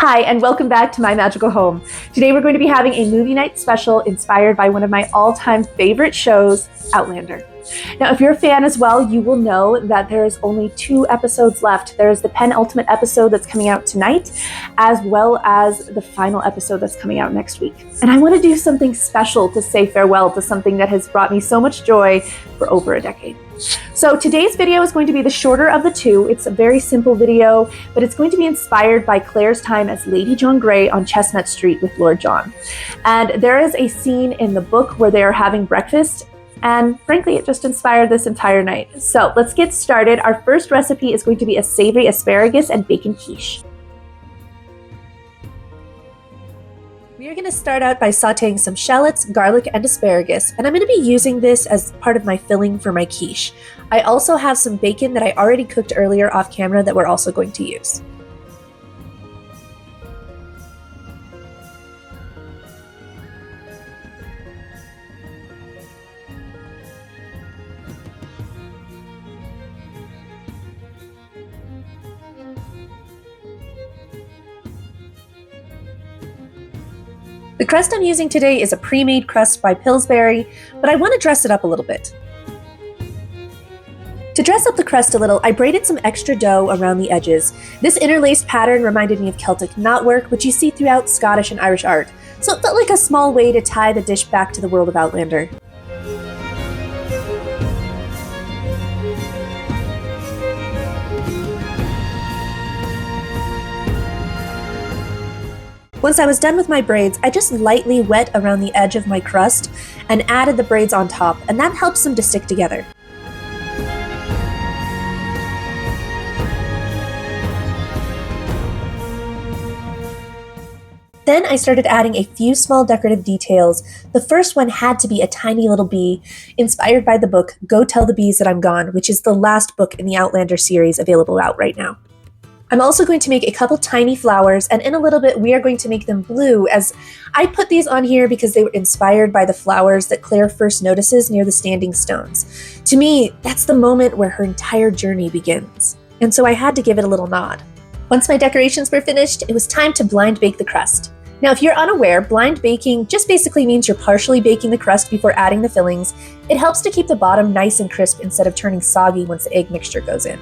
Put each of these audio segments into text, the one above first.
Hi, and welcome back to My Magical Home. Today we're going to be having a movie night special inspired by one of my all-time favorite shows, Outlander. Now, if you're a fan as well, you will know that there is only 2 episodes left. There is the penultimate episode that's coming out tonight, as well as the final episode that's coming out next week. And I want to do something special to say farewell to something that has brought me so much joy for over a decade. So today's video is going to be the shorter of the 2. It's a very simple video, but it's going to be inspired by Claire's time as Lady John Grey on Chestnut Street with Lord John. And there is a scene in the book where they are having breakfast, and frankly, it just inspired this entire night. So let's get started. Our first recipe is going to be a savory asparagus and bacon quiche. We are going to start out by sauteing some shallots, garlic, and asparagus, and I'm going to be using this as part of my filling for my quiche. I also have some bacon that I already cooked earlier off camera that we're also going to use. The crust I'm using today is a pre-made crust by Pillsbury, but I want to dress it up a little bit. To dress up the crust a little, I braided some extra dough around the edges. This interlaced pattern reminded me of Celtic knotwork, which you see throughout Scottish and Irish art, so it felt like a small way to tie the dish back to the world of Outlander. Once I was done with my braids, I just lightly wet around the edge of my crust and added the braids on top, and that helps them to stick together. Then I started adding a few small decorative details. The first one had to be a tiny little bee, inspired by the book Go Tell the Bees That I'm Gone, which is the last book in the Outlander series available out right now. I'm also going to make a couple tiny flowers, and in a little bit we are going to make them blue, as I put these on here because they were inspired by the flowers that Claire first notices near the standing stones. To me, that's the moment where her entire journey begins, and so I had to give it a little nod. Once my decorations were finished, it was time to blind bake the crust. Now, if you're unaware, blind baking just basically means you're partially baking the crust before adding the fillings. It helps to keep the bottom nice and crisp instead of turning soggy once the egg mixture goes in.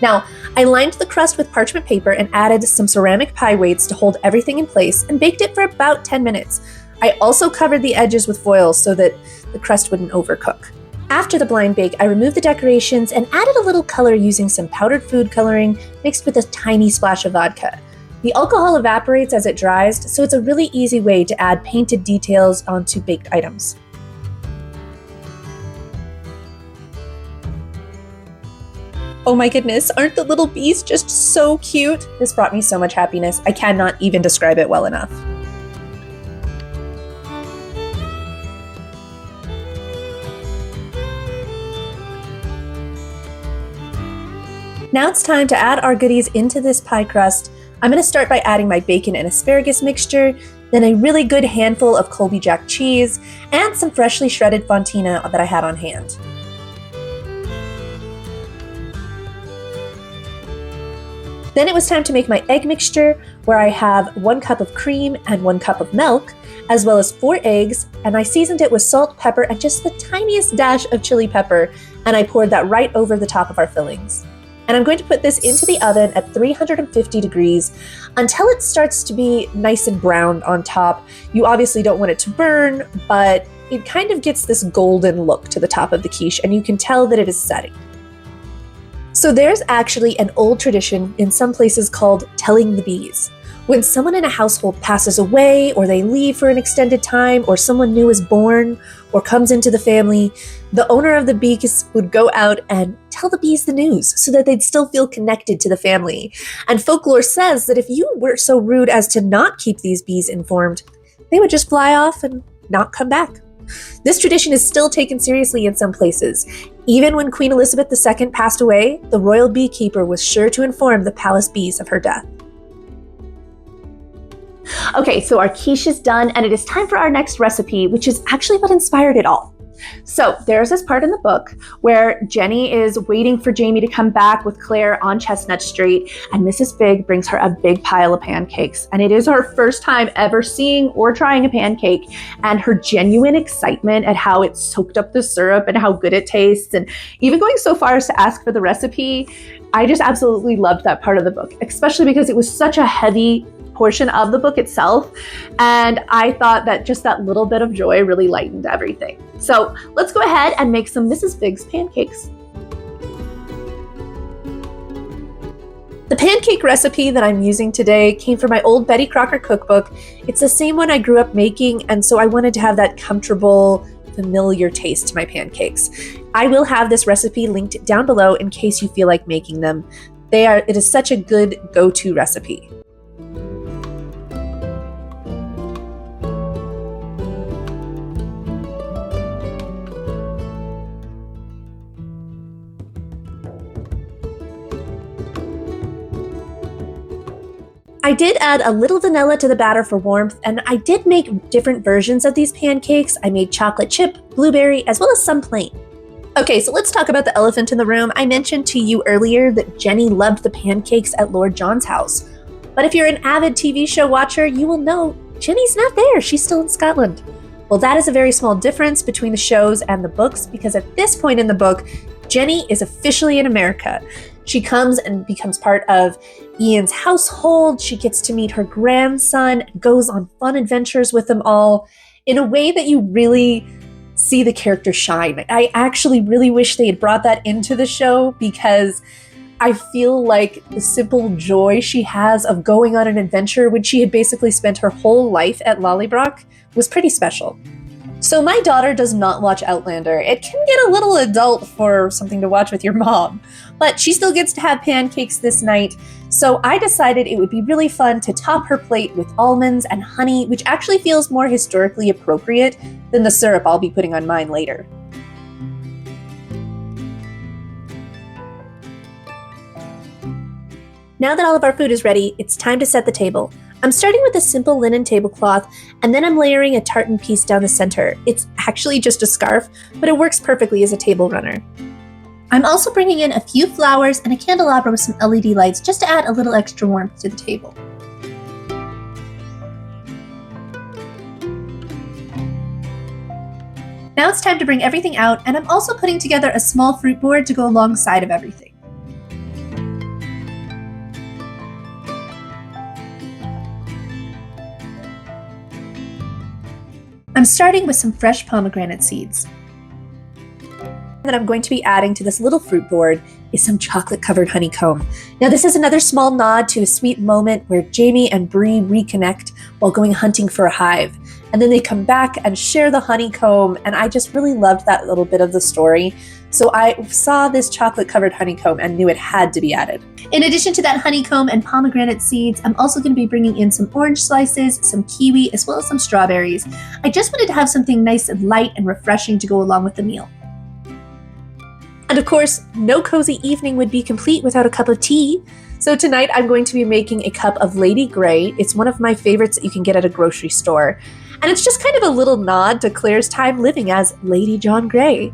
Now, I lined the crust with parchment paper and added some ceramic pie weights to hold everything in place and baked it for about 10 minutes. I also covered the edges with foil so that the crust wouldn't overcook. After the blind bake, I removed the decorations and added a little color using some powdered food coloring mixed with a tiny splash of vodka. The alcohol evaporates as it dries, so it's a really easy way to add painted details onto baked items. Oh my goodness, aren't the little bees just so cute? This brought me so much happiness. I cannot even describe it well enough. Now it's time to add our goodies into this pie crust. I'm going to start by adding my bacon and asparagus mixture, then a really good handful of Colby Jack cheese, and some freshly shredded fontina that I had on hand. Then it was time to make my egg mixture, where I have 1 cup of cream and 1 cup of milk, as well as 4 eggs, and I seasoned it with salt, pepper, and just the tiniest dash of chili pepper, and I poured that right over the top of our fillings. And I'm going to put this into the oven at 350 degrees until it starts to be nice and browned on top. You obviously don't want it to burn, but it kind of gets this golden look to the top of the quiche, and you can tell that it is setting. So there's actually an old tradition in some places called telling the bees. When someone in a household passes away, or they leave for an extended time, or someone new is born, or comes into the family, the owner of the bees would go out and tell the bees the news so that they'd still feel connected to the family. And folklore says that if you were so rude as to not keep these bees informed, they would just fly off and not come back. This tradition is still taken seriously in some places. Even when Queen Elizabeth II passed away, the royal beekeeper was sure to inform the palace bees of her death. Okay, so our quiche is done, and it is time for our next recipe, which is actually what inspired it all. So there's this part in the book where Jenny is waiting for Jamie to come back with Claire on Chestnut Street, and Mrs. Big brings her a big pile of pancakes. And it is her first time ever seeing or trying a pancake, and her genuine excitement at how it soaked up the syrup and how good it tastes, and even going so far as to ask for the recipe. I just absolutely loved that part of the book, especially because it was such a heavy portion of the book itself. And I thought that just that little bit of joy really lightened everything. So let's go ahead and make some Mrs. Big's pancakes. The pancake recipe that I'm using today came from my old Betty Crocker cookbook. It's the same one I grew up making, and so I wanted to have that comfortable, familiar taste to my pancakes. I will have this recipe linked down below in case you feel like making them. It is such a good go-to recipe. I did add a little vanilla to the batter for warmth, and I did make different versions of these pancakes. I made chocolate chip, blueberry, as well as some plain. Okay, so let's talk about the elephant in the room. I mentioned to you earlier that Jenny loved the pancakes at Lord John's house. But if you're an avid TV show watcher, you will know Jenny's not there. She's still in Scotland. Well, that is a very small difference between the shows and the books, because at this point in the book, Jenny is officially in America. She comes and becomes part of Ian's household. She gets to meet her grandson, goes on fun adventures with them all in a way that you really see the character shine. I actually really wish they had brought that into the show, because I feel like the simple joy she has of going on an adventure when she had basically spent her whole life at Lollybrock was pretty special. So my daughter does not watch Outlander. It can get a little adult for something to watch with your mom, but she still gets to have pancakes this night. So I decided it would be really fun to top her plate with almonds and honey, which actually feels more historically appropriate than the syrup I'll be putting on mine later. Now that all of our food is ready, it's time to set the table. I'm starting with a simple linen tablecloth, and then I'm layering a tartan piece down the center. It's actually just a scarf, but it works perfectly as a table runner. I'm also bringing in a few flowers and a candelabra with some LED lights just to add a little extra warmth to the table. Now it's time to bring everything out, and I'm also putting together a small fruit board to go alongside of everything. I'm starting with some fresh pomegranate seeds. That I'm going to be adding to this little fruit board is some chocolate-covered honeycomb. Now this is another small nod to a sweet moment where Jamie and Bree reconnect while going hunting for a hive. And then they come back and share the honeycomb, and I just really loved that little bit of the story. So I saw this chocolate-covered honeycomb and knew it had to be added. In addition to that honeycomb and pomegranate seeds, I'm also going to be bringing in some orange slices, some kiwi, as well as some strawberries. I just wanted to have something nice and light and refreshing to go along with the meal. And of course, no cozy evening would be complete without a cup of tea. So tonight I'm going to be making a cup of Lady Grey. It's one of my favorites that you can get at a grocery store. And it's just kind of a little nod to Claire's time living as Lady John Grey.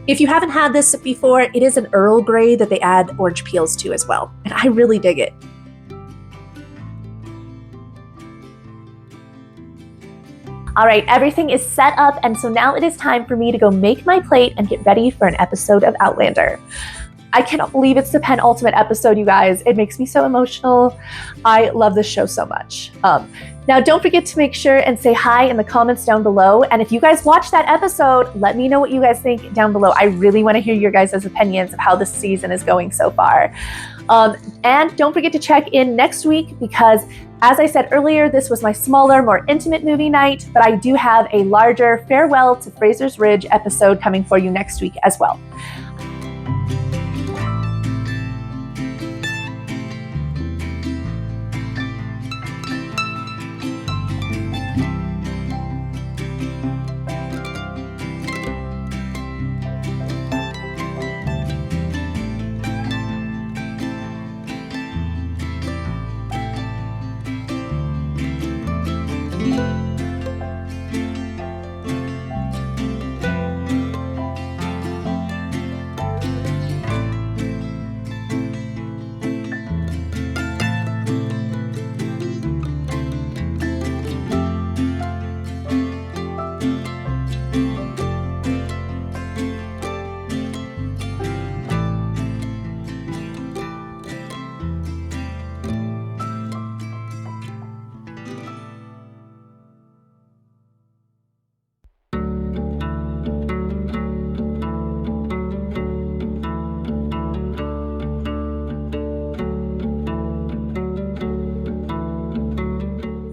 If you haven't had this before, it is an Earl Grey that they add orange peels to as well. And I really dig it. All right, everything is set up, and so now it is time for me to go make my plate and get ready for an episode of Outlander. I cannot believe it's the penultimate episode, you guys. It makes me so emotional. I love this show so much. Now, don't forget to make sure and say hi in the comments down below. And if you guys watch that episode, let me know what you guys think down below. I really want to hear your guys' opinions of how this season is going so far. And don't forget to check in next week because, as I said earlier, this was my smaller, more intimate movie night, but I do have a larger Farewell to Fraser's Ridge episode coming for you next week as well.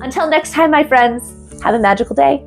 Until next time, my friends, have a magical day.